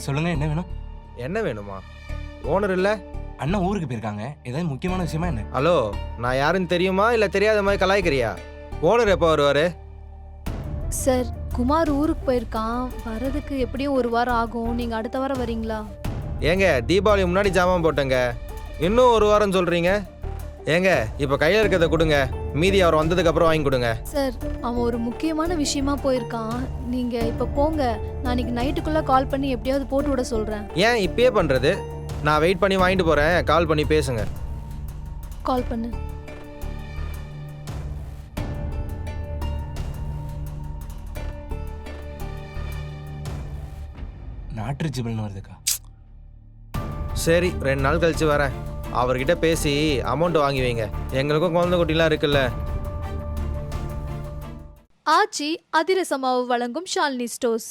சொல்லுங்க, என்ன வேணும்? என்ன வேணுமா? ஓனர் இல்லை? அண்ணன் ஊருக்கு போயிருக்காங்க. ஏதாவது முக்கியமான விஷயமா என்ன? ஹலோ, நான் யாருன்னு தெரியுமா இல்லை தெரியாத மாதிரி கலாய்க்கிறியா? ஓனர் எப்போ வருவார்? சார், குமார் ஊருக்கு போயிருக்கான். வரதுக்கு எப்படியும் 1 வாரம் ஆகும். நீங்க அடுத்த வாரம் வரீங்களா? ஏங்க, தீபாவளி முன்னாடி ஜாமான் போட்டேங்க, இன்னும் 1 வாரம் சொல்கிறீங்க? ஏங்க, இப்போ கையில் இருக்கிறத கொடுங்க, மீதி அவர் வந்ததுக்கப்புறம் வாங்கி கொடுங்க. சார், அவன் ஒரு முக்கியமான விஷயமா போயிருக்கான். நீங்க இப்ப போங்க. நான் இன்னைக்கு நைட்டுக்குள்ள கால் பண்ணி எப்படியாவது போட்டு விட சொல்றேன். ஏன் இப்பயே பண்ணுறது? நான் வெயிட் பண்ணி வாங்கிட்டு போகிறேன், கால் பண்ணி பேசுங்க. கால் பண்ணு. நாட் ரீச்சபிள்னு வருதுக்கா. சரி, 2 நாள் கழிச்சு வரேன். அவர்கிட்ட பேசி அமௌண்ட் வாங்கி வைங்க. எங்களுக்கும் குழந்தை குட்டிலாம் இருக்குல்ல. ஆச்சி அதிரசமாவு வழங்கும் ஷாலினி ஸ்டோர்ஸ்.